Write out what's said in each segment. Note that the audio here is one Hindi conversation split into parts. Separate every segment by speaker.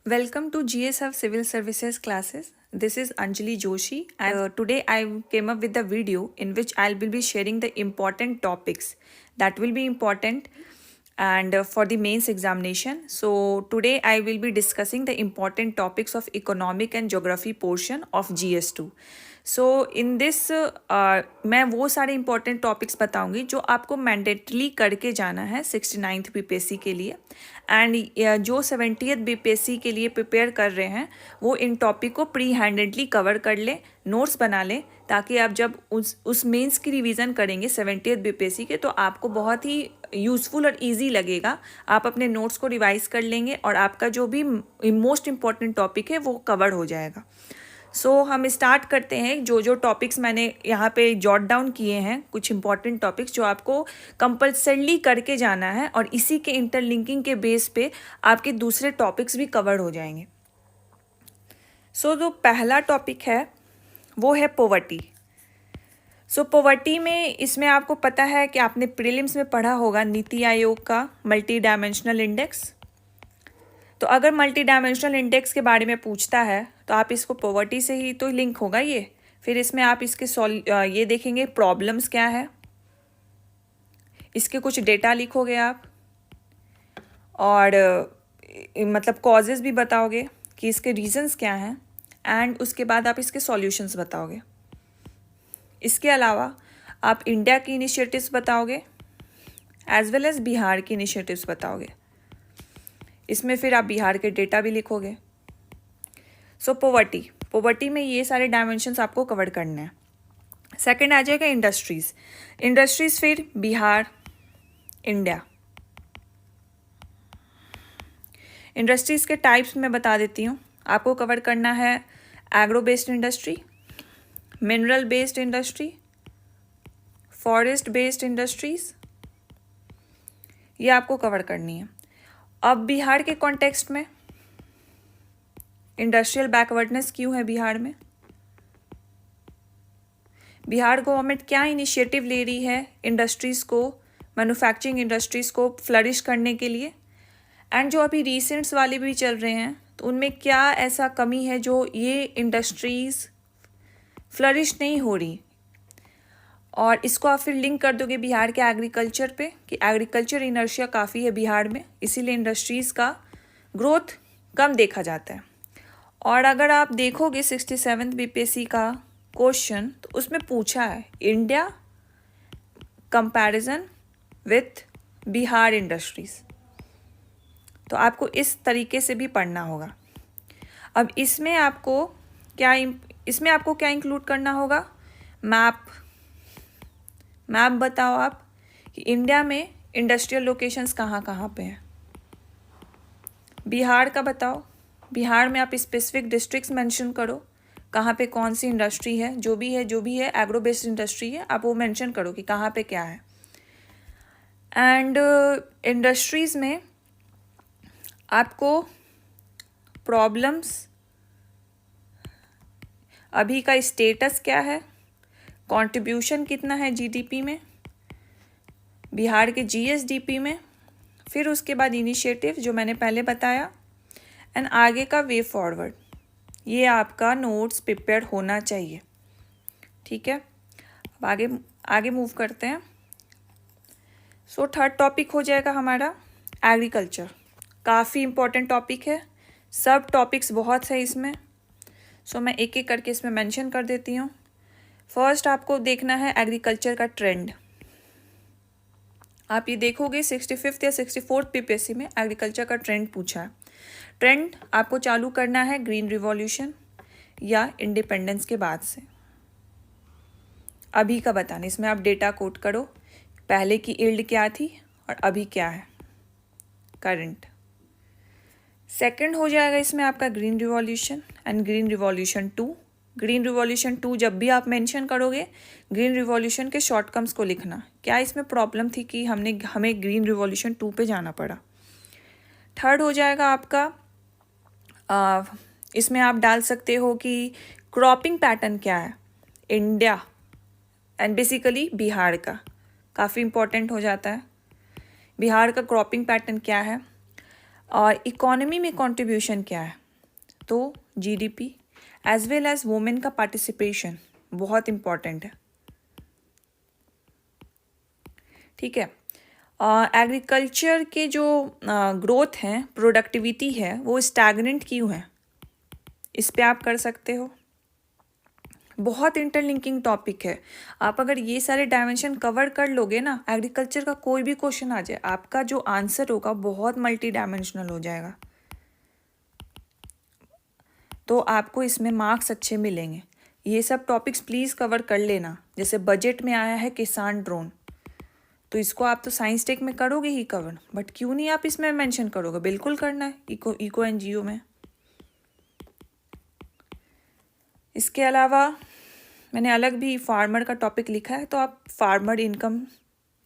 Speaker 1: Welcome to GSF Civil Services classes. This is Anjali Joshi, and today I came up with the video in which I will be sharing the important topics that will be important and for the mains examination. So today I will be discussing the important topics of economic and geography portion of GS2. So in this मैं वो सारे इंपॉर्टेंट टॉपिक्स बताऊंगी जो आपको मैंडेटली करके जाना है 69th बीपीएससी के लिए एंड जो 70th बीपीएससी के लिए प्रिपेयर कर रहे हैं वो इन टॉपिक को प्री हैंडेडली कवर कर लें, नोट्स बना लें, ताकि आप जब उस मेंस की रिवीजन करेंगे 70th बीपीएससी के तो आपको बहुत ही यूज़फुल और इजी लगेगा। आप अपने नोट्स को रिवाइज कर लेंगे और आपका जो भी मोस्ट इम्पॉर्टेंट टॉपिक है वो कवर हो जाएगा। हम स्टार्ट करते हैं। जो टॉपिक्स मैंने यहाँ पे जॉट डाउन किए हैं, कुछ इंपॉर्टेंट टॉपिक्स जो आपको कंपल्सरली करके जाना है और इसी के इंटरलिंकिंग के बेस पे आपके दूसरे टॉपिक्स भी कवर हो जाएंगे। जो पहला टॉपिक है वो है पॉवर्टी। पॉवर्टी में इसमें आपको पता है कि आपने प्रीलिम्स में पढ़ा होगा नीति आयोग का मल्टी डायमेंशनल इंडेक्स। तो अगर मल्टी डायमेंशनल इंडेक्स के बारे में पूछता है तो आप इसको पॉवर्टी से ही तो लिंक होगा ये। फिर इसमें आप इसके ये देखेंगे प्रॉब्लम्स क्या है, इसके कुछ डेटा लिखोगे आप और मतलब कॉजेज़ भी बताओगे कि इसके रीजंस क्या हैं एंड उसके बाद आप इसके सॉल्यूशंस बताओगे। इसके अलावा आप इंडिया की इनिशिएटिव्स बताओगे एज वेल एज बिहार की इनिशिएटिव्स बताओगे। इसमें फिर आप बिहार के डेटा भी लिखोगे। पॉवर्टी में ये सारे डायमेंशंस आपको कवर करने हैं। सेकंड आ जाएगा इंडस्ट्रीज फिर बिहार, इंडिया। इंडस्ट्रीज़ के टाइप्स मैं बता देती हूँ। आपको कवर करना है agro based industry, mineral based industry, forest based industries, ये आपको कवर करनी है। अब बिहार के कॉन्टेक्स्ट में इंडस्ट्रियल बैकवर्डनेस क्यों है बिहार में, बिहार गवर्नमेंट क्या इनिशिएटिव ले रही है इंडस्ट्रीज़ को, मैन्युफैक्चरिंग इंडस्ट्रीज़ को फ्लरिश करने के लिए, एंड जो अभी रिसेंट्स वाले भी चल रहे हैं तो उनमें क्या ऐसा कमी है जो ये इंडस्ट्रीज़ फ्लरिश नहीं हो रही। और इसको आप फिर लिंक कर दोगे बिहार के एग्रीकल्चर पे कि एग्रीकल्चर इनर्शिया काफ़ी है बिहार में, इसीलिए इंडस्ट्रीज़ का ग्रोथ कम देखा जाता है। और अगर आप देखोगे 67th बीपीएससी का क्वेश्चन तो उसमें पूछा है India comparison with Bihar industries, तो आपको इस तरीके से भी पढ़ना होगा। अब इसमें आपको क्या इंक्लूड करना होगा, मैप बताओ आप कि इंडिया में इंडस्ट्रियल लोकेशंस कहाँ कहाँ पे हैं। बिहार का बताओ, बिहार में आप स्पेसिफिक डिस्ट्रिक्ट्स मेंशन करो कहाँ पे कौन सी इंडस्ट्री है, जो भी है एग्रो बेस्ड इंडस्ट्री है, आप वो मेंशन करो कि कहाँ पे क्या है। एंड इंडस्ट्रीज़ में आपको प्रॉब्लम्स, अभी का स्टेटस क्या है, कंट्रीब्यूशन कितना है जीडीपी में, बिहार के जीएसडीपी में, फिर उसके बाद इनिशिएटिव जो मैंने पहले बताया एंड आगे का वे फॉरवर्ड, ये आपका नोट्स प्रिपेयर होना चाहिए। ठीक है, अब आगे मूव करते हैं। थर्ड टॉपिक हो जाएगा हमारा एग्रीकल्चर। काफ़ी इम्पोर्टेंट टॉपिक है, सब टॉपिक्स बहुत है इसमें। मैं एक एक करके इसमें मेंशन कर देती हूँ। फर्स्ट आपको देखना है एग्रीकल्चर का ट्रेंड। आप ये देखोगे 65th या 64th बीपीएससी में एग्रीकल्चर का ट्रेंड पूछा है। ट्रेंड आपको चालू करना है ग्रीन रिवॉल्यूशन या इंडिपेंडेंस के बाद से। अभी का बताना, इसमें आप डेटा कोट करो, पहले की यील्ड क्या थी और अभी क्या है करंट। सेकंड हो जाएगा इसमें आपका green revolution and green revolution 2। Green revolution 2 जब भी आप मेंशन करोगे ग्रीन रिवॉल्यूशन के शॉर्टकम्स को लिखना, क्या इसमें प्रॉब्लम थी कि हमें ग्रीन रिवॉल्यूशन 2 पे जाना पड़ा। थर्ड हो जाएगा आपका इसमें आप डाल सकते हो कि क्रॉपिंग पैटर्न क्या है इंडिया एंड बेसिकली बिहार का, काफ़ी इम्पोर्टेंट हो जाता है। बिहार का क्रॉपिंग पैटर्न क्या है। और इकोनॉमी में कंट्रीब्यूशन क्या है, तो GDP as well as women का पार्टिसिपेशन बहुत इम्पॉर्टेंट है, ठीक है। एग्रीकल्चर के जो ग्रोथ हैं, प्रोडक्टिविटी है, वो स्टैग्नेंट क्यों है, इस पे आप कर सकते हो। बहुत इंटरलिंकिंग टॉपिक है, आप अगर ये सारे डायमेंशन कवर कर लोगे ना, एग्रीकल्चर का कोई भी क्वेश्चन आ जाए, आपका जो आंसर होगा बहुत मल्टी डायमेंशनल हो जाएगा, तो आपको इसमें मार्क्स अच्छे मिलेंगे। ये सब टॉपिक्स प्लीज़ कवर कर लेना। जैसे बजट में आया है किसान ड्रोन, तो इसको आप तो साइंस टेक में करोगे ही कवर, बट क्यों नहीं आप इसमें मेंशन करोगे, बिल्कुल करना है इको एनजीओ में। इसके अलावा मैंने अलग भी फार्मर का टॉपिक लिखा है, तो आप फार्मर इनकम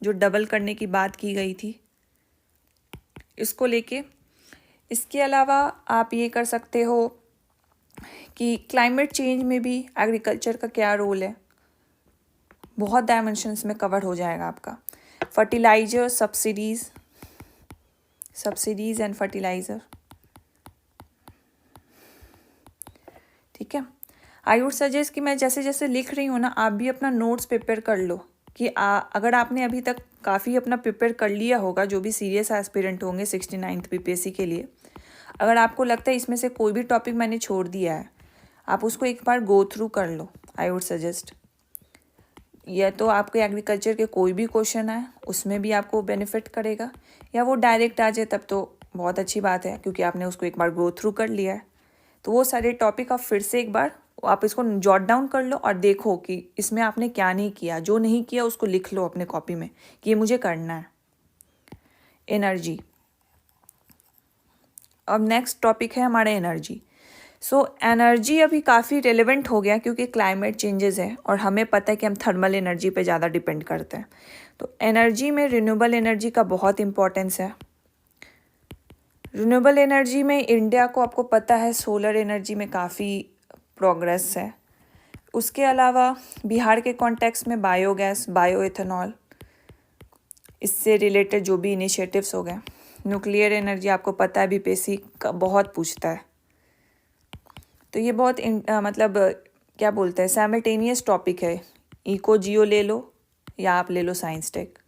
Speaker 1: जो डबल करने की बात की गई थी, इसको लेके। इसके अलावा आप ये कर सकते हो कि क्लाइमेट चेंज में भी एग्रीकल्चर का क्या रोल है, बहुत डायमेंशंस में कवर हो जाएगा आपका। फर्टिलाइजर सब्सिडीज एंड फर्टिलाइजर, ठीक है। आई वुड सजेस्ट कि मैं जैसे जैसे लिख रही हूँ ना, आप भी अपना नोट्स प्रिपेयर कर लो कि अगर आपने अभी तक काफ़ी अपना प्रिपेयर कर लिया होगा, जो भी सीरियस एस्पिरेंट होंगे 69th बीपीएससी के लिए, अगर आपको लगता है इसमें से कोई भी टॉपिक मैंने छोड़ दिया है, आप उसको एक बार गो थ्रू कर लो। आई वुड सजेस्ट, या तो आपके एग्रीकल्चर के कोई भी क्वेश्चन आए उसमें भी आपको बेनिफिट करेगा, या वो डायरेक्ट आ जाए तब तो बहुत अच्छी बात है, क्योंकि आपने उसको एक बार गो थ्रू कर लिया है। तो वो सारे टॉपिक आप फिर से एक बार आप इसको जॉट डाउन कर लो और देखो कि इसमें आपने क्या नहीं किया, जो नहीं किया उसको लिख लो अपने कॉपी में कि ये मुझे करना है। एनर्जी, अब नेक्स्ट टॉपिक है हमारा एनर्जी। सो एनर्जी अभी काफ़ी रेलेवेंट हो गया, क्योंकि क्लाइमेट चेंजेस है और हमें पता है कि हम थर्मल एनर्जी पे ज़्यादा डिपेंड करते हैं। तो एनर्जी में रिन्यूएबल एनर्जी का बहुत इम्पोर्टेंस है। रिन्यूएबल एनर्जी में इंडिया को, आपको पता है, सोलर एनर्जी में काफ़ी प्रोग्रेस है। उसके अलावा बिहार के कॉन्टेक्स्ट में बायोगैस, बायो एथेनॉल, इससे रिलेटेड जो भी इनिशिएटिव्स हो गए। न्यूक्लियर एनर्जी आपको पता है बीपीएससी का बहुत पूछता है, तो ये बहुत मतलब क्या बोलते हैं, साइमल्टेनियस टॉपिक है। इको जियो ले लो या आप ले लो साइंस टेक,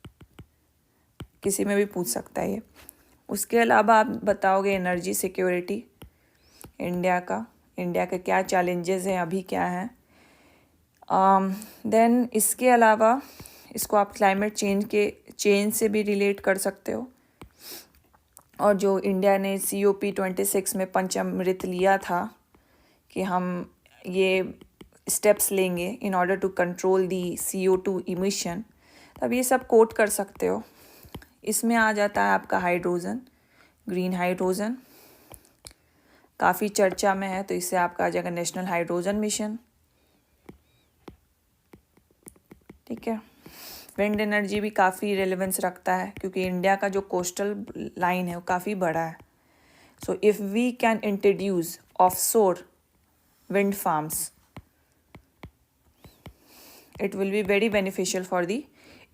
Speaker 1: किसी में भी पूछ सकता है ये। उसके अलावा आप बताओगे एनर्जी सिक्योरिटी इंडिया के क्या चैलेंजेस हैं, अभी क्या हैं। देन इसके अलावा इसको आप क्लाइमेट चेंज से भी रिलेट कर सकते हो। और जो इंडिया ने COP26 में पंचामृत लिया था कि हम ये स्टेप्स लेंगे in order to control the CO2 emission, तब ये सब कोट कर सकते हो। इसमें आ जाता है आपका हाइड्रोजन, ग्रीन हाइड्रोजन काफ़ी चर्चा में है, तो इससे आपका आ जाएगा नेशनल हाइड्रोजन मिशन, ठीक है। विंड एनर्जी भी काफ़ी रेलेवेंस रखता है, क्योंकि इंडिया का जो कोस्टल लाइन है वो काफ़ी बड़ा है। So if we can introduce offshore wind farms, it will be very beneficial for the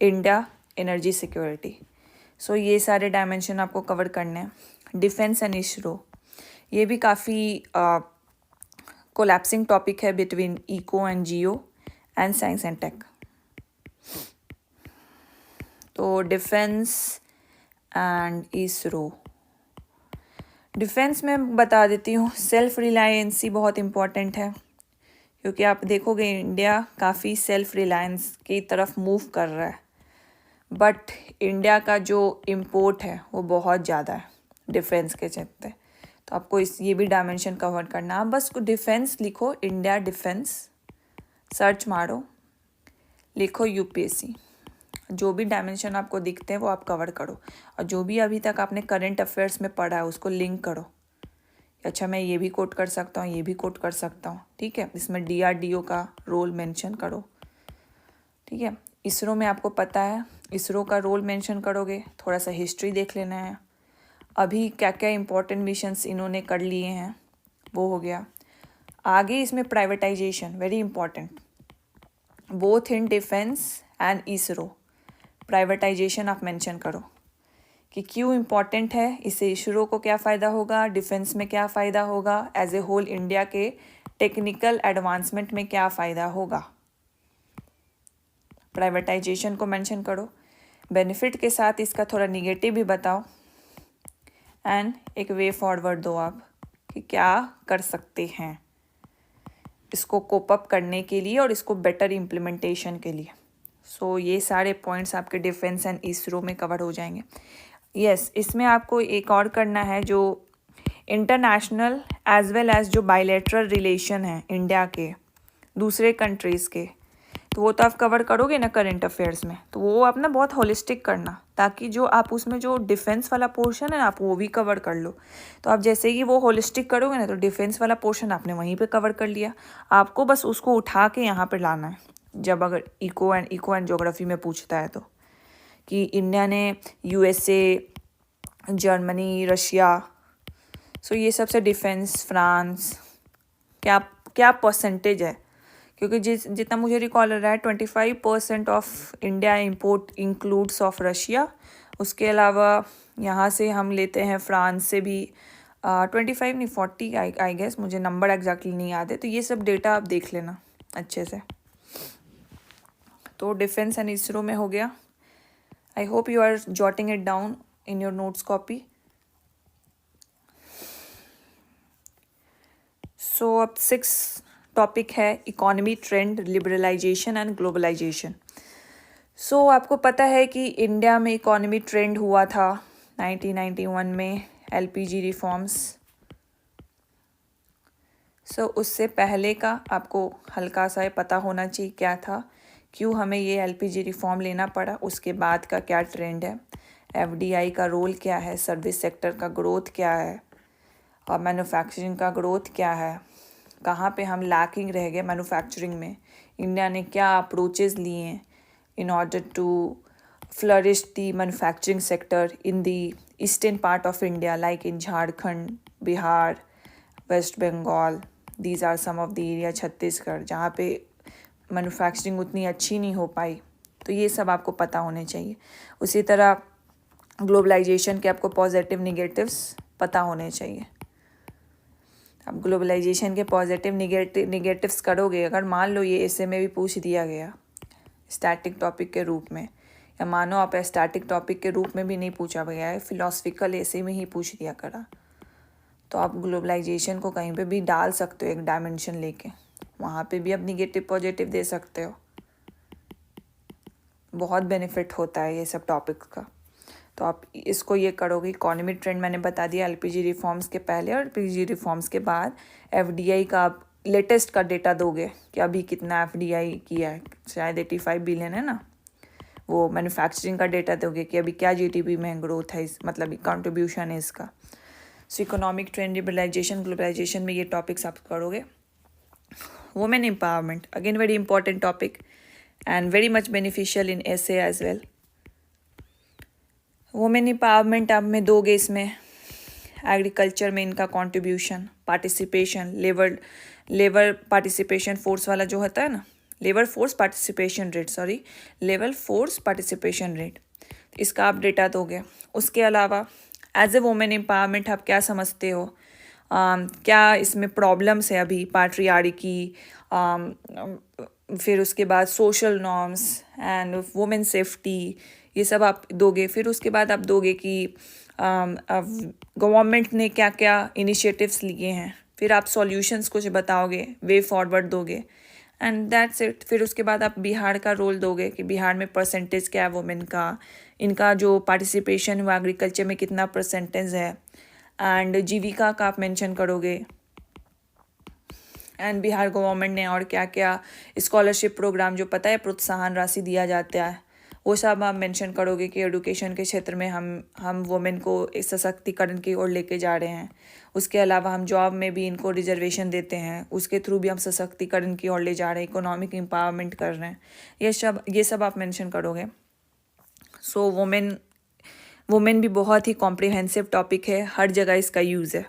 Speaker 1: India energy security. So ये सारे डायमेंशन आपको कवर करने हैं। डिफेंस एंड इसरो, ये भी काफ़ी कोलैप्सिंग टॉपिक है between eco and geo and science and tech. तो डिफेंस एंड इसरो, डिफेंस में बता देती हूँ, सेल्फ रिलायंसी बहुत इम्पॉर्टेंट है, क्योंकि आप देखोगे इंडिया काफ़ी सेल्फ रिलायंस की तरफ मूव कर रहा है, बट इंडिया का जो इम्पोर्ट है वो बहुत ज़्यादा है डिफेंस के चलते। तो आपको ये भी डायमेंशन कवर करना। आप बस डिफेंस लिखो, इंडिया डिफेंस सर्च मारो, लिखो UPSC, जो भी डायमेंशन आपको दिखते हैं वो आप कवर करो, और जो भी अभी तक आपने करंट अफेयर्स में पढ़ा है उसको लिंक करो। अच्छा, मैं ये भी कोट कर सकता हूँ, ये भी कोट कर सकता हूँ, ठीक है। इसमें DRDO का रोल मेंशन करो, ठीक है। इसरो में आपको पता है, इसरो का रोल मेंशन करोगे, थोड़ा सा हिस्ट्री देख लेना है, अभी क्या क्या इम्पोर्टेंट मिशंस इन्होंने कर लिए हैं वो हो गया। आगे इसमें privatisation very important, both in defence and ISRO, privatisation आप मेंशन करो कि क्यों इम्पॉर्टेंट है, इससे इसरो को क्या फ़ायदा होगा, डिफेंस में क्या फ़ायदा होगा, एज ए होल इंडिया के टेक्निकल एडवांसमेंट में क्या फ़ायदा होगा। प्राइवेटाइजेशन को मेंशन करो, बेनिफिट के साथ इसका थोड़ा निगेटिव भी बताओ, एंड एक वे फॉरवर्ड दो आप कि क्या कर सकते हैं इसको कोप अप करने के लिए और इसको बेटर इम्प्लीमेंटेशन के लिए। सो ये सारे पॉइंट्स आपके डिफेंस एंड इसरो में कवर हो जाएंगे। यस, इसमें आपको एक और करना है, जो इंटरनेशनल एज वेल एज जो बायलैटरल रिलेशन है इंडिया के दूसरे कंट्रीज़ के, तो वो तो आप कवर करोगे ना करंट अफेयर्स में, तो वो आप ना बहुत होलिस्टिक करना, ताकि जो आप उसमें जो डिफेंस वाला पोर्शन है ना आप वो भी कवर कर लो। तो आप जैसे ही वो होलिस्टिक करोगे ना तो डिफेंस वाला पोर्शन आपने वहीं पे कवर कर लिया, आपको बस उसको उठा के यहाँ पे लाना है जब अगर इको एंड ज्योग्राफी में पूछता है तो, कि इंडिया ने यूएसए, जर्मनी, रशिया, सो ये सबसे डिफेंस, फ्रांस, क्या क्या परसेंटेज है, क्योंकि जितना मुझे रिकॉल रहा है 25% of India import includes of Russia. उसके अलावा यहाँ से हम लेते हैं फ्रांस से भी 25 नहीं 40 आई गेस, मुझे नंबर एग्जैक्टली नहीं याद है। तो ये सब डेटा आप देख लेना अच्छे से। तो डिफेंस एंड इसरो में हो गया। I hope you are jotting it down in your notes copy. So अब 6 टॉपिक है economy trend, liberalisation and globalisation. So आपको पता है कि इंडिया में इकोनॉमी ट्रेंड हुआ था 1991 में, एलपीजी रिफॉर्म्स। सो उससे पहले का आपको हल्का सा पता होना चाहिए क्या था, क्यों हमें ये एलपीजी रिफॉर्म लेना पड़ा, उसके बाद का क्या ट्रेंड है, एफडीआई का रोल क्या है, सर्विस सेक्टर का ग्रोथ क्या है, और मैन्युफैक्चरिंग का ग्रोथ क्या है, कहाँ पे हम लैकिंग रह गए मैन्युफैक्चरिंग में, इंडिया ने क्या अप्रोचेस लिए in order to flourish the manufacturing sector in the eastern part of India like in Jharkhand, Bihar, west Bengal. These are some of the area, Chhattisgarh, जहाँ पे मैन्युफैक्चरिंग उतनी अच्छी नहीं हो पाई। तो ये सब आपको पता होने चाहिए। उसी तरह ग्लोबलाइजेशन के आपको पॉजिटिव निगेटिव्स पता होने चाहिए। अब ग्लोबलाइजेशन के पॉजिटिव निगेटिव्स करोगे, अगर मान लो ये ऐसे में भी पूछ दिया गया स्टैटिक टॉपिक के रूप में, या मानो आप स्टैटिक टॉपिक के रूप में भी नहीं पूछा गया है, फिलोसफिकल ऐसे में ही पूछ दिया करा, तो आप ग्लोबलाइजेशन को कहीं पे भी डाल सकते हो एक डायमेंशन लेके, वहाँ पे भी आप निगेटिव पॉजिटिव दे सकते हो। बहुत बेनिफिट होता है ये सब टॉपिक का। तो आप इसको ये करोगे। इकोनॉमी ट्रेंड मैंने बता दिया एलपीजी रिफॉर्म्स के पहले, और एलपीजी रिफॉर्म्स के बाद एफडीआई का आप लेटेस्ट का डेटा दोगे कि अभी कितना एफडीआई किया है, शायद 85 बिलियन है ना, वो मैन्युफैक्चरिंग का डेटा दोगे कि अभी क्या जीडीपी में ग्रोथ है, इस मतलब कंट्रीब्यूशन है इसका। So economic trend, liberalisation, globalisation में ये टॉपिक्स आप करोगे। Women empowerment, again very important topic and very much beneficial in essay as well. Women empowerment आप में दोगे इसमें एग्रीकल्चर में इनका contribution, participation, labour participation force वाला जो होता है ना, लेबर फोर्स पार्टिसिपेशन रेट, इसका आप डेटा दोगे। उसके अलावा एज ए वुमेन एम्पावरमेंट आप क्या समझते हो, क्या इसमें प्रॉब्लम्स है अभी पैट्रियार्की, फिर उसके बाद social norms and women safety, ये सब आप दोगे। फिर उसके बाद आप दोगे कि गवर्नमेंट ने क्या क्या इनिशिएटिव्स लिए हैं, फिर आप सॉल्यूशंस कुछ बताओगे, वे फॉरवर्ड दोगे, एंड दैट्स इट। फिर उसके बाद आप बिहार का रोल दोगे कि बिहार में परसेंटेज क्या है वुमेन का, इनका जो पार्टिसिपेशन हुआ एग्रीकल्चर में कितना परसेंटेज है, एंड जीविका का आप मेंशन करोगे, एंड बिहार गवर्नमेंट ने और क्या क्या स्कॉलरशिप प्रोग्राम जो पता है प्रोत्साहन राशि दिया जाता है वो सब आप मेंशन करोगे कि एडुकेशन के क्षेत्र में हम वुमेन को इस सशक्तिकरण की ओर लेके जा रहे हैं। उसके अलावा हम जॉब में भी इनको रिजर्वेशन देते हैं, उसके थ्रू भी हम सशक्तिकरण की ओर ले जा रहे हैं, इकोनॉमिक एम्पावरमेंट कर रहे हैं, ये सब आप मेंशन करोगे। सो वुमेन भी बहुत ही कॉम्प्रिहेंसिव टॉपिक है, हर जगह इसका यूज़ है।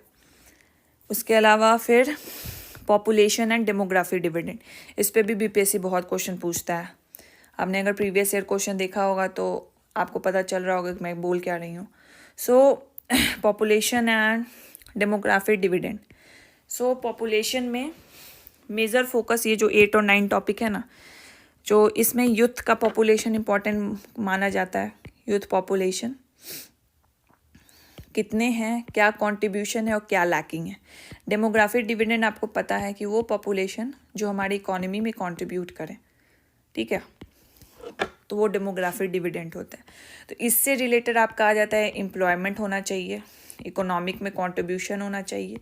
Speaker 1: उसके अलावा फिर पॉपुलेशन एंड डेमोग्राफी डिविडेंड, इस पर भी बीपीएससी बहुत क्वेश्चन पूछता है। आपने अगर प्रीवियस ईयर क्वेश्चन देखा होगा तो आपको पता चल रहा होगा कि मैं बोल क्या रही हूँ। सो population and demographic dividend. So population में मेजर फोकस ये जो 8 और 9 टॉपिक है ना, जो इसमें यूथ का पॉपुलेशन इम्पॉर्टेंट माना जाता है। यूथ पॉपुलेशन कितने हैं, क्या कंट्रीब्यूशन है और क्या लैकिंग है। डेमोग्राफिक डिविडेंड आपको पता है कि वो पॉपुलेशन जो हमारी इकोनॉमी में कंट्रीब्यूट करे, ठीक है, तो वो डेमोग्राफिक डिविडेंड होता है। तो इससे रिलेटेड आपका आ जाता है एम्प्लॉयमेंट होना चाहिए, इकोनॉमिक में कंट्रीब्यूशन होना चाहिए,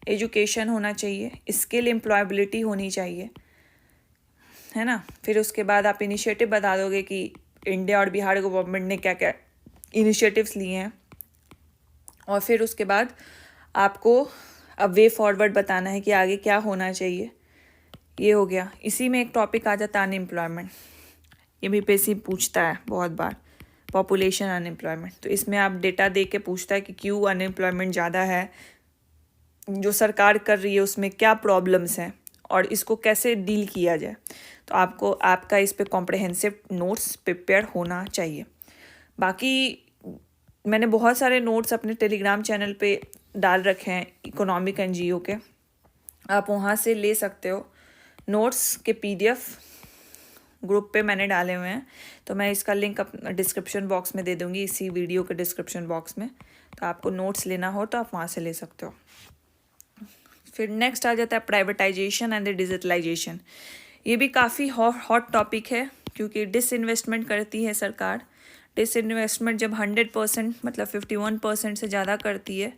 Speaker 1: एजुकेशन होना चाहिए, स्किल एम्प्लॉयबिलिटी होनी चाहिए, है ना। फिर उसके बाद आप इनिशिएटिव बता दोगे कि इंडिया और बिहार गवर्नमेंट ने क्या क्या इनिशिएटिव्स लिए हैं, और फिर उसके बाद आपको अब वे फॉरवर्ड बताना है कि आगे क्या होना चाहिए। ये हो गया। इसी में एक टॉपिक आ जाता है अनएम्प्लॉयमेंट। ये भी पेशी पूछता है बहुत बार, पॉपुलेशन अनएम्प्लॉयमेंट। तो इसमें आप डेटा दे के पूछता है कि क्यों अनएम्प्लॉयमेंट ज़्यादा है, जो सरकार कर रही है उसमें क्या प्रॉब्लम्स हैं और इसको कैसे डील किया जाए। तो आपको आपका इस पे कॉम्प्रहेंसिव नोट्स प्रिपेयर होना चाहिए। बाकी मैंने बहुत सारे नोट्स अपने टेलीग्राम चैनल पे डाल रखे हैं इकोनॉमिक एनजीओ के, आप वहाँ से ले सकते हो। नोट्स के पीडीएफ ग्रुप पे मैंने डाले हुए हैं, तो मैं इसका लिंक अपना डिस्क्रिप्शन बॉक्स में दे दूँगी, इसी वीडियो के डिस्क्रिप्शन बॉक्स में। तो आपको नोट्स लेना हो तो आप वहाँ से ले सकते हो। फिर नेक्स्ट आ जाता है प्राइवेटाइजेशन एंड द डिजिटलाइजेशन। ये भी काफ़ी हॉट टॉपिक है, क्योंकि डिसइन्वेस्टमेंट करती है सरकार। डिसइन्वेस्टमेंट जब 100% मतलब 51% से ज़्यादा करती है,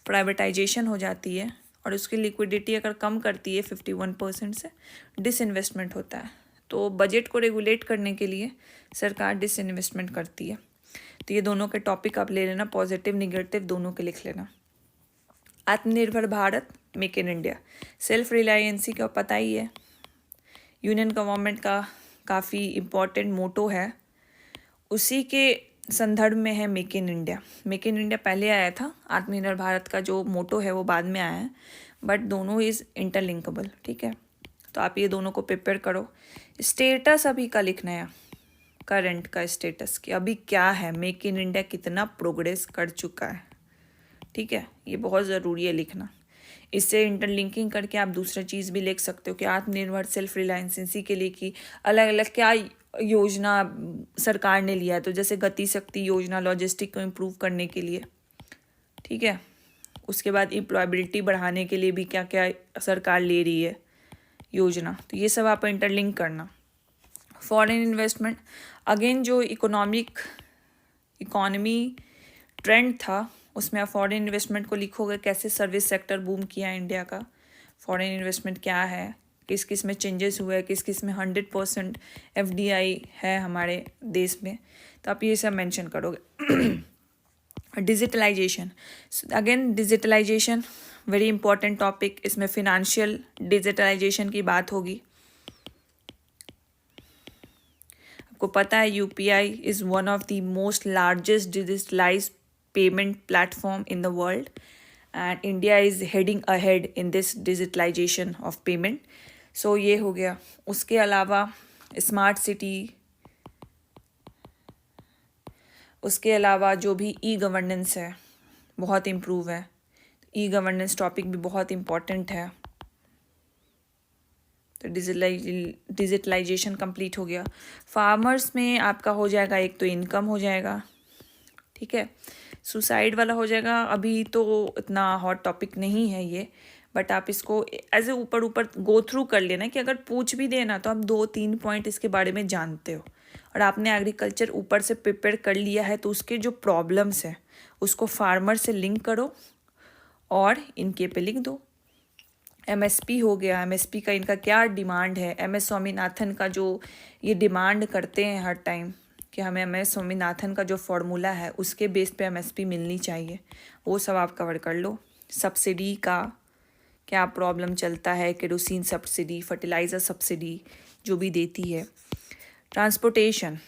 Speaker 1: प्राइवेटाइजेशन हो जाती है, और उसकी लिक्विडिटी अगर कम करती है 51% से, डिसइन्वेस्टमेंट होता है। तो बजट को रेगुलेट करने के लिए सरकार डिसइन्वेस्टमेंट करती है। तो ये दोनों के टॉपिक आप ले लेना, पॉजिटिव निगेटिव दोनों के लिख लेना। Atmanirbhar Bharat, make in India, self reliancy का पता ही है, यूनियन गवर्नमेंट का काफ़ी इम्पोर्टेंट मोटो है। उसी के संदर्भ में है make in India. Make in India पहले आया था, आत्मनिर्भर भारत का जो मोटो है वो बाद में आया है, बट दोनों इज़ इंटरलिंकेबल, ठीक है। तो आप ये दोनों को प्रिपेयर करो। स्टेटस अभी का लिखना है, करंट का स्टेटस कि अभी क्या है, मेक इन इंडिया कितना प्रोग्रेस कर चुका है, ठीक है। ये बहुत ज़रूरी है लिखना। इससे इंटरलिंकिंग करके आप दूसरा चीज़ भी लिख सकते हो कि आत्मनिर्भर सेल्फ रिलायंसी के लिए कि अलग अलग क्या योजना सरकार ने लिया है। तो जैसे गति शक्ति योजना लॉजिस्टिक को इम्प्रूव करने के लिए, ठीक है। उसके बाद एम्प्लॉयबिलिटी बढ़ाने के लिए भी क्या क्या सरकार ले रही है योजना, तो ये सब आप इंटरलिंक करना। फॉरेन इन्वेस्टमेंट, अगेन जो इकोनॉमी ट्रेंड था उसमें आप फॉरेन इन्वेस्टमेंट को लिखोगे, कैसे सर्विस सेक्टर बूम किया इंडिया का, फॉरेन इन्वेस्टमेंट क्या है, किस किस में चेंजेस हुए, किस किस में 100% FDI है हमारे देश में, तो आप ये सब मेंशन करोगे। Digitalisation, again digitalisation very important topic. इसमें फिनेंशियल डिजिटलाइजेशन की बात होगी। आपको पता है UPI is one of the most largest digitalised payment platform in the world, and India is heading ahead in this digitalization of payment. So ये हो गया। उसके अलावा स्मार्ट सिटी, उसके अलावा जो भी गवर्नेंस है बहुत इम्प्रूव है। गवर्नेंस टॉपिक भी बहुत इम्पॉर्टेंट है। तो डिजिटलाइजेशन कंप्लीट हो गया। फार्मर्स में आपका हो जाएगा, एक तो इनकम हो जाएगा, ठीक है। सुसाइड वाला हो जाएगा, अभी तो इतना हॉट टॉपिक नहीं है ये, बट आप इसको एज ए ऊपर गो थ्रू कर लेना कि अगर पूछ भी देना तो आप 2-3 पॉइंट इसके बारे में जानते हो, और आपने एग्रीकल्चर ऊपर से प्रिपेयर कर लिया है, तो उसके जो प्रॉब्लम्स है उसको फार्मर से लिंक करो और इनके पे लिख दो। MSP हो गया, MSP का इनका क्या डिमांड है, MS स्वामीनाथन का जो ये डिमांड करते हैं हर टाइम कि हमें MS स्वामीनाथन का जो फॉर्मूला है उसके बेस पे MSP मिलनी चाहिए, वो सब आप कवर कर लो। सब्सिडी का क्या प्रॉब्लम चलता है, केरोसिन सब्सिडी, फर्टिलाइज़र सब्सिडी जो भी देती है। Transportation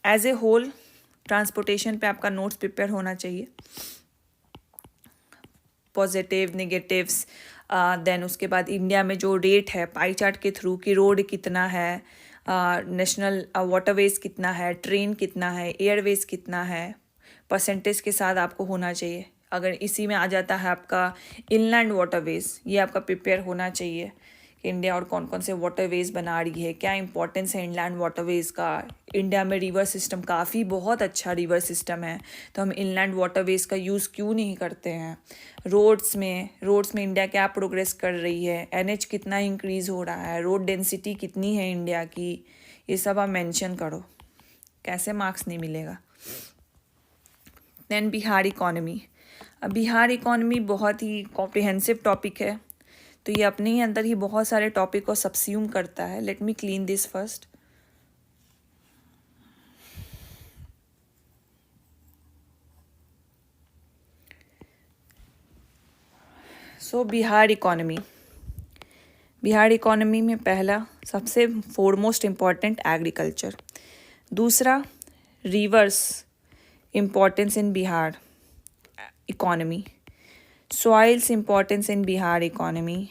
Speaker 1: as a whole, transportation पे आपका नोट्स प्रिपेयर होना चाहिए, पॉजिटिव नेगेटिव्स। देन उसके बाद इंडिया में जो रेट है पाई चार्ट के थ्रू कि रोड कितना है, नेशनल वाटरवेज कितना है, ट्रेन कितना है, एयरवेज कितना है, परसेंटेज के साथ आपको होना चाहिए। अगर इसी में आ जाता है आपका इनलैंड वाटरवेज, ये आपका प्रिपेयर होना चाहिए कि इंडिया और कौन कौन से वाटरवेज बना रही है, क्या इंपॉर्टेंस है इंलैंड वाटरवेज का। इंडिया में रिवर सिस्टम काफ़ी बहुत अच्छा रिवर सिस्टम है, तो हम इंलैंड वाटरवेज का यूज़ क्यों नहीं करते हैं। रोड्स में इंडिया क्या प्रोग्रेस कर रही है, एनएच कितना इंक्रीज़ हो रहा है, रोड डेंसिटी कितनी है इंडिया की, ये सब आप मेंशन करो। कैसे मार्क्स नहीं मिलेगा। Then Bihar economy. अब बिहार इकोनॉमी बहुत ही कॉम्प्रिहेंसिव टॉपिक है, तो ये अपने ही अंदर ही बहुत सारे टॉपिक को सबस्यूम करता है। Let me clean this first. So Bihar economy में पहला सबसे फोरमोस्ट इम्पॉर्टेंट एग्रीकल्चर। दूसरा rivers importance in Bihar economy, soils importance in Bihar economy,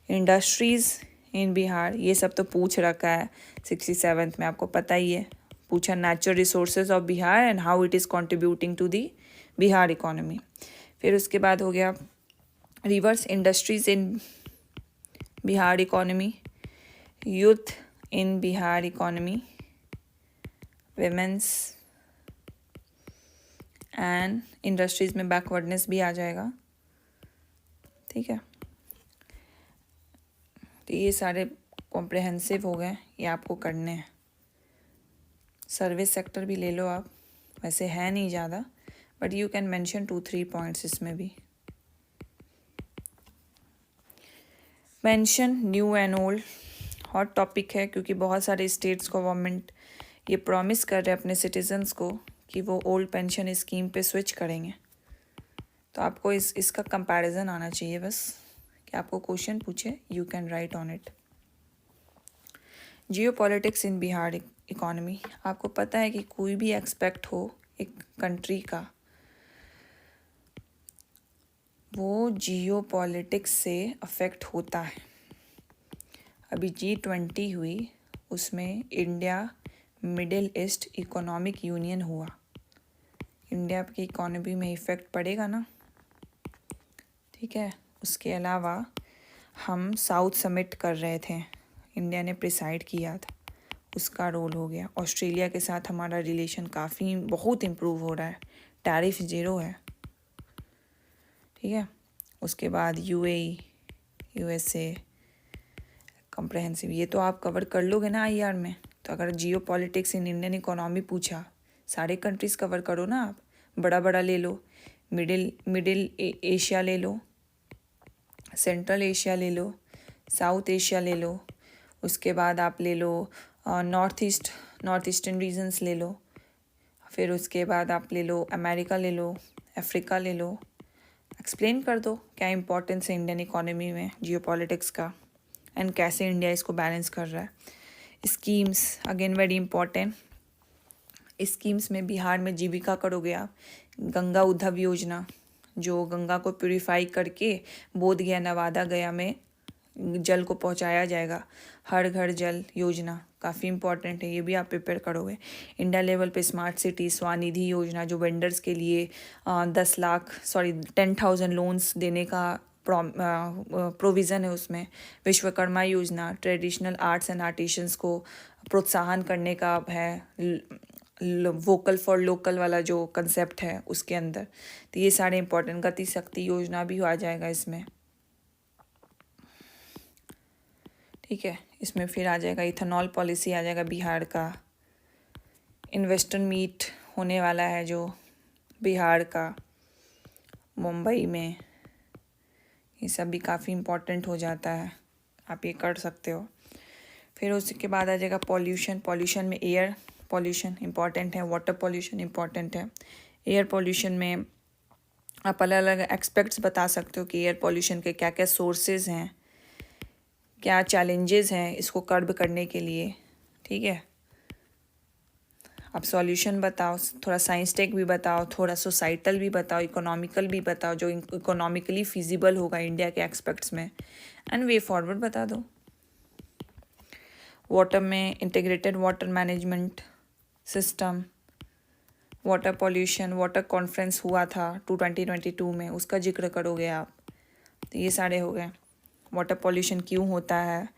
Speaker 1: industries in Bihar, ये सब तो पूछ रखा है 67th में, आपको पता ही है। पूछा natural resources of Bihar and how it is contributing to the Bihar economy. फिर उसके बाद हो गया rivers industries in Bihar economy, youth in Bihar economy, women's and industries में बैकवर्डनेस भी आ जाएगा। ठीक है, तो ये सारे कॉम्प्रहेंसिव हो गए, ये आपको करने हैं। सर्विस सेक्टर भी ले लो आप, वैसे है नहीं ज़्यादा, but you can mention 2-3 points इसमें भी। Pension new and old hot topic है, क्योंकि बहुत सारे स्टेट्स गवर्नमेंट ये प्रॉमिस कर रहे हैं अपने सिटीजन्स को कि वो ओल्ड पेंशन स्कीम पे स्विच करेंगे। तो आपको इसका कंपैरिजन आना चाहिए बस, कि आपको क्वेश्चन पूछे, you can write on it. Jio politics in Bihar economy. आपको पता है कि कोई भी एक्सपेक्ट हो एक कंट्री का, वो जियो पॉलिटिक्स से अफेक्ट होता है। अभी G20 हुई, उसमें India middle east economic union हुआ, इंडिया की इकोनॉमी में इफ़ेक्ट पड़ेगा ना। ठीक है, उसके अलावा हम साउथ समिट कर रहे थे, इंडिया ने प्रिसाइड किया था, उसका रोल हो गया। ऑस्ट्रेलिया के साथ हमारा रिलेशन काफ़ी बहुत इम्प्रूव हो रहा है, टैरिफ 0 है। ठीक है, उसके बाद UAE USA कॉम्प्रहेंसिव, ये तो आप कवर कर लोगे ना IR में। तो अगर जियो पॉलिटिक्स इन इंडियन इकोनॉमी पूछा, सारे कंट्रीज़ कवर करो ना आप, बड़ा बड़ा ले लो, मिडिल एशिया ले लो, सेंट्रल एशिया ले लो, साउथ एशिया ले लो, उसके बाद आप ले लो नॉर्थ ईस्टर्न रीजन्स ले लो, फिर उसके बाद आप ले लो अमेरिका ले लो, अफ्रीका ले लो। एक्सप्लेन कर दो क्या इंपॉर्टेंस है इंडियन इकोनॉमी में जियो पॉलिटिक्स का, एंड कैसे इंडिया इसको बैलेंस कर रहा है। Schemes again very important. Schemes में बिहार में जीविका करोगे आप, गंगा उद्धव योजना, जो गंगा को प्यूरिफाई करके बोध गया नवादा गया में जल को पहुंचाया जाएगा, हर घर जल योजना काफ़ी इंपॉर्टेंट है, ये भी आप प्रिपेयर करोगे। इंडिया लेवल पे स्मार्ट सिटी स्वनिधि योजना, जो वेंडर्स के लिए 10,000 लोन्स देने का प्रोविज़न है उसमें। विश्वकर्मा योजना ट्रेडिशनल आर्ट्स एंड आर्टिशंस को प्रोत्साहन करने का है, वोकल फॉर लोकल वाला जो कंसेप्ट है उसके अंदर। तो ये सारे इंपॉर्टेंट, गति शक्ति योजना भी आ जाएगा इसमें। ठीक है, इसमें फिर आ जाएगा इथेनॉल पॉलिसी आ जाएगा बिहार का। इन्वेस्टर मीट होने वाला है जो बिहार का मुंबई में, ये सब भी काफ़ी इम्पोर्टेंट हो जाता है, आप ये कर सकते हो। फिर उसके बाद आ जाएगा पॉल्यूशन में एयर पॉल्यूशन इम्पॉर्टेंट है, वाटर पॉल्यूशन इम्पॉर्टेंट है। एयर पॉल्यूशन में आप अलग अलग एस्पेक्ट्स बता सकते हो कि एयर पॉल्यूशन के क्या क्या सोर्सेज हैं, क्या चैलेंजेस हैं इसको कर्ब करने के लिए। ठीक है, आप सॉल्यूशन बताओ, थोड़ा साइंस टेक भी बताओ, थोड़ा सोसाइटल भी बताओ, इकोनॉमिकल भी बताओ, जो इकोनॉमिकली फिजिबल होगा इंडिया के एस्पेक्ट्स में, एंड वे फॉरवर्ड बता दो। वाटर में integrated water management system, water pollution, water conference हुआ था 2022 में, उसका जिक्र करोगे आप। तो ये सारे हो गए। वाटर पॉल्यूशन क्यों होता है,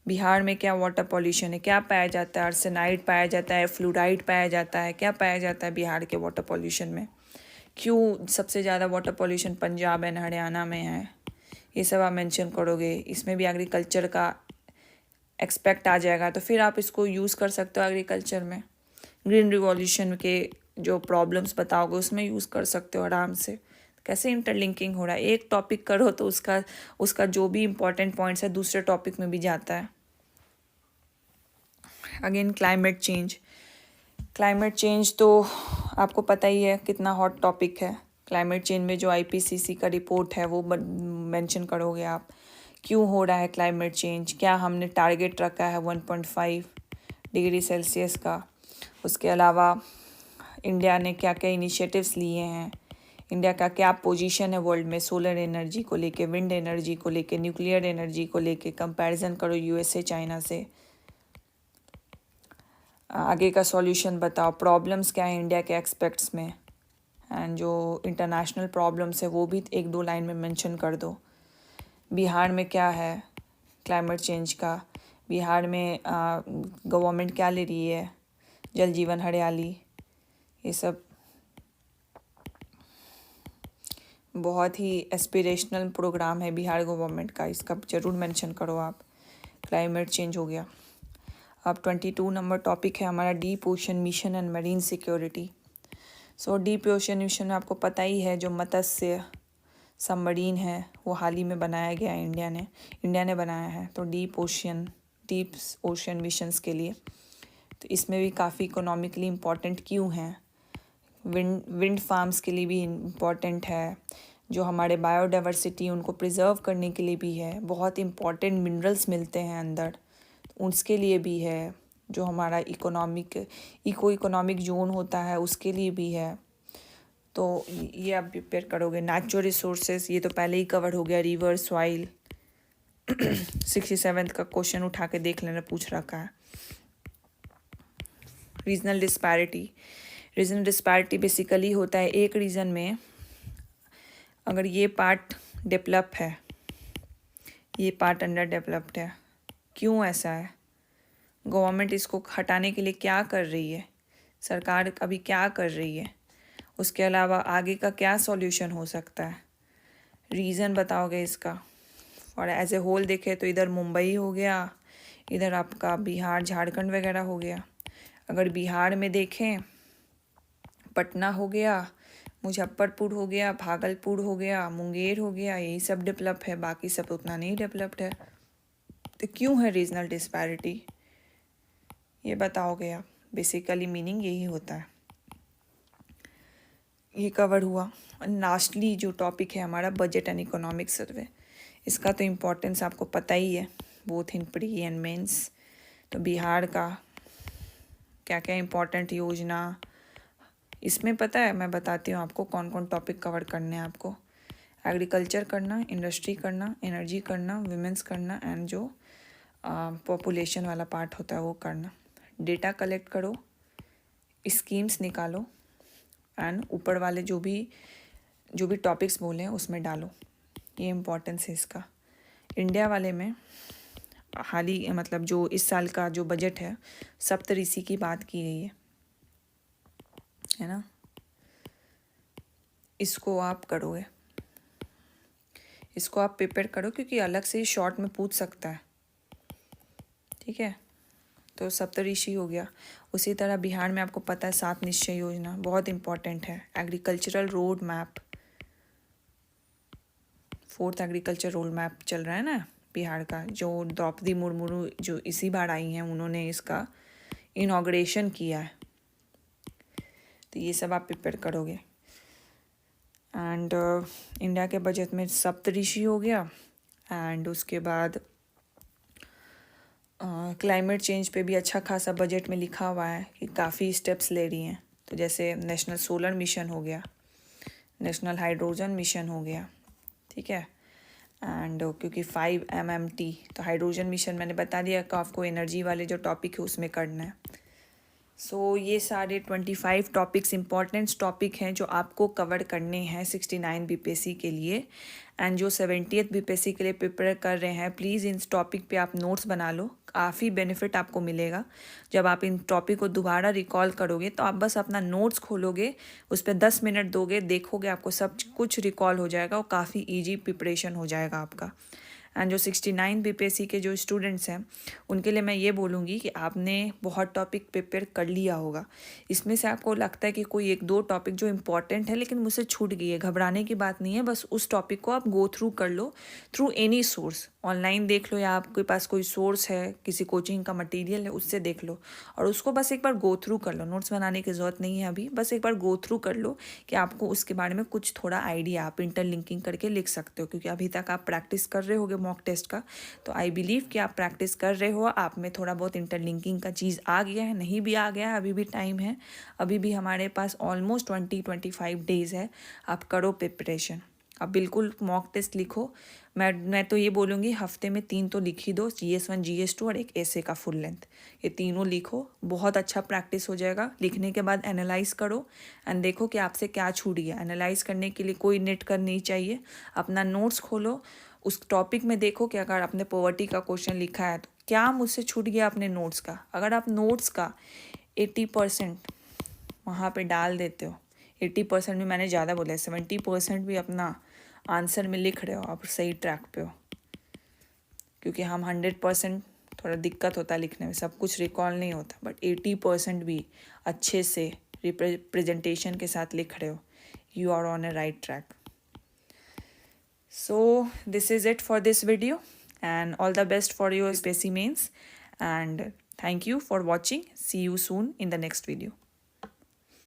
Speaker 1: बिहार में क्या वाटर पॉल्यूशन है, क्या पाया जाता है, आर्सेनाइड पाया जाता है, फ्लूराइड पाया जाता है, क्या पाया जाता है बिहार के वाटर पॉल्यूशन में, क्यों सबसे ज़्यादा water pollution Punjab and Haryana में है, ये सब आप मेंशन करोगे। इसमें भी एग्रीकल्चर का एक्सपेक्ट आ जाएगा, तो फिर आप इसको यूज़ कर सकते हो एग्रीकल्चर में। ग्रीन रिवॉल्यूशन के जो प्रॉब्लम्स बताओगे उसमें यूज़ कर सकते हो आराम से। कैसे इंटरलिंकिंग हो रहा है, एक टॉपिक करो तो उसका जो भी इम्पोर्टेंट पॉइंट्स है दूसरे टॉपिक में भी जाता है। अगेन क्लाइमेट चेंज तो आपको पता ही है कितना हॉट टॉपिक है। क्लाइमेट चेंज में जो आईपीसीसी का रिपोर्ट है वो मेंशन करोगे आप, क्यों हो रहा है क्लाइमेट चेंज, क्या हमने टारगेट रखा है 1.5 डिग्री सेल्सियस का। उसके अलावा इंडिया ने क्या क्या इनिशिएटिव्स लिए हैं, इंडिया का क्या पोजीशन है वर्ल्ड में सोलर एनर्जी को लेके, विंड एनर्जी को लेके, न्यूक्लियर एनर्जी को लेके, कंपैरिजन करो यूएसए चाइना से। आगे का सॉल्यूशन बताओ, प्रॉब्लम्स क्या है इंडिया के एक्सपेक्ट्स में, एंड जो इंटरनेशनल प्रॉब्लम्स है वो भी 1-2 लाइन में मेंशन कर दो। बिहार में क्या है क्लाइमेट चेंज का, बिहार में गवर्नमेंट क्या ले रही है, जल जीवन हरियाली, ये सब बहुत ही एस्पिरेशनल प्रोग्राम है बिहार गवर्नमेंट का, इसका ज़रूर मेंशन करो आप। क्लाइमेट चेंज हो गया। अब 22 नंबर टॉपिक है हमारा deep ocean mission and marine security. So deep ocean mission में आपको पता ही है जो मत्स्य सबमरीन है वो हाल ही में बनाया गया है, इंडिया ने बनाया है। तो डीप ओशन मिशंस के लिए तो इसमें भी काफ़ी इकोनॉमिकली इम्पॉर्टेंट क्यों हैं, विंड फार्म्स के लिए भी इम्पॉर्टेंट है, जो हमारे बायोडाइवर्सिटी उनको प्रिजर्व करने के लिए भी है, बहुत इम्पॉर्टेंट मिनरल्स मिलते हैं अंदर उसके लिए भी है, जो हमारा इकोनॉमिक जोन होता है उसके लिए भी है। तो ये आप प्रिपेयर करोगे। नेचुरल रिसोर्सेज ये तो पहले ही कवर हो गया, रिवर सॉइल 67th का क्वेश्चन उठा के देख लेना, पूछ रखा है। रीजनल डिस्पैरिटी बेसिकली होता है एक रीजन में अगर ये पार्ट डेवलप है, ये पार्ट अंडर डेवलप्ड है, क्यों ऐसा है, गवर्नमेंट इसको हटाने के लिए क्या कर रही है, सरकार अभी क्या कर रही है, उसके अलावा आगे का क्या सॉल्यूशन हो सकता है, रीज़न बताओगे इसका। और एज ए होल देखें तो इधर मुंबई हो गया, इधर आपका बिहार झारखंड वगैरह हो गया। अगर बिहार में देखें पटना हो गया, मुजफ्फरपुर हो गया, भागलपुर हो गया, मुंगेर हो गया, यही सब डेवलप है, बाकी सब उतना नहीं डेवलप्ड है। तो क्यों है रीजनल डिस्पैरिटी, ये बताओगे आप। बेसिकली मीनिंग यही होता है। ये कवर हुआ। लास्टली जो टॉपिक है हमारा बजट एंड इकोनॉमिक सर्वे, इसका तो इम्पोर्टेंस आपको पता ही है both in pre and mains. तो बिहार का क्या क्या इम्पोर्टेंट योजना, इसमें पता है मैं बताती हूँ आपको कौन कौन टॉपिक कवर करने हैं आपको। एग्रीकल्चर करना, इंडस्ट्री करना, एनर्जी करना, विमेंस करना, एंड जो पॉपुलेशन वाला पार्ट होता है वो करना। डेटा कलेक्ट करो, स्कीम्स निकालो, एंड ऊपर वाले जो भी टॉपिक्स बोले हैं उसमें डालो। ये इम्पोर्टेंस है इसका। इंडिया वाले में हाल ही मतलब जो इस साल का जो बजट है सप्तऋषि की बात की गई है ना, इसको आप करोगे, इसको आप प्रिपेयर करो क्योंकि अलग से शॉर्ट में पूछ सकता है, ठीक है। तो सप्तऋषि हो गया। उसी तरह बिहार में आपको पता है 7 निश्चय योजना बहुत इंपॉर्टेंट है। Agricultural road map, 4th agriculture road map चल रहा है ना बिहार का, जो द्रौपदी मुर्मू जो इसी बार आई हैं उन्होंने इसका इनॉग्रेशन किया है। तो ये सब आप प्रिपेयर करोगे। एंड इंडिया के बजट में सप्तऋषि हो गया। एंड उसके बाद क्लाइमेट चेंज पे भी अच्छा खासा बजट में लिखा हुआ है कि काफ़ी स्टेप्स ले रही हैं। तो जैसे नेशनल सोलर मिशन हो गया, नेशनल हाइड्रोजन मिशन हो गया, ठीक है। एंड क्योंकि 5 MMT तो हाइड्रोजन मिशन मैंने बता दिया कि आपको एनर्जी वाले जो टॉपिक है उसमें करना है। सो ये सारे 25 टॉपिक्स इंपॉर्टेंट टॉपिक हैं जो आपको कवर करने हैं 69 बीपीएससी के लिए। एंड जो 70th बीपीएससी के लिए प्रिपेयर कर रहे हैं, प्लीज़ इन टॉपिक पे आप नोट्स बना लो। काफ़ी बेनिफिट आपको मिलेगा जब आप इन टॉपिक को दोबारा रिकॉल करोगे। तो आप बस अपना नोट्स खोलोगे, उस पर 10 मिनट दोगे, देखोगे, आपको सब कुछ रिकॉल हो जाएगा और काफ़ी ईजी प्रिपरेशन हो जाएगा आपका। एंड जो 69 बीपीएससी के जो स्टूडेंट्स हैं उनके लिए मैं ये बोलूँगी कि आपने बहुत टॉपिक प्रिपेयर कर लिया होगा। इसमें से आपको लगता है कि कोई एक दो टॉपिक जो इम्पॉर्टेंट है लेकिन मुझसे छूट गई है, घबराने की बात नहीं है। बस उस टॉपिक को आप गो थ्रू कर लो थ्रू एनी सोर्स। ऑनलाइन देख लो या आपके पास कोई सोर्स है, किसी कोचिंग का मटेरियल है, उससे देख लो और उसको बस एक बार गो थ्रू कर लो। नोट्स बनाने की ज़रूरत नहीं है अभी, बस एक बार गो थ्रू कर लो कि आपको उसके बारे में कुछ थोड़ा आइडिया, आप इंटरलिंकिंग करके लिख सकते हो। क्योंकि अभी तक आप प्रैक्टिस कर रहे होगे मॉक टेस्ट का, तो आई बिलीव कि आप प्रैक्टिस कर रहे हो, आप में थोड़ा बहुत इंटरलिंकिंग का चीज़ आ गया है। नहीं भी आ गया है, अभी भी टाइम है, अभी भी हमारे पास ऑलमोस्ट 20-25 डेज़ है। आप करो प्रिपरेशन, आप बिल्कुल मॉक टेस्ट लिखो। मैं तो ये बोलूँगी हफ्ते में 3 तो लिख ही दो, GS1 GS2 और एक ऐसे का फुल लेंथ। ये तीनों लिखो, बहुत अच्छा प्रैक्टिस हो जाएगा। लिखने के बाद एनालाइज करो एंड देखो कि आपसे क्या छूट गया। एनालाइज करने के लिए कोई नेट कर नहीं चाहिए, अपना नोट्स खोलो, उस टॉपिक में देखो कि अगर आपने पॉवर्टी का क्वेश्चन लिखा है तो क्या मुझसे छूट गया अपने नोट्स का। अगर आप नोट्स का 80% वहाँ पे डाल देते हो, 80% भी मैंने ज़्यादा बोला है, 70% भी अपना आंसर में लिख रहे हो, आप सही ट्रैक पे हो। क्योंकि हम 100% थोड़ा दिक्कत होता है लिखने में, सब कुछ रिकॉल नहीं होता, बट 80% भी अच्छे से रिप्रेजेंटेशन के साथ लिख रहे हो, you are on a right track. So this is it for this video and all the best for your SPSC mains, and thank you for watching. See you soon in the next video.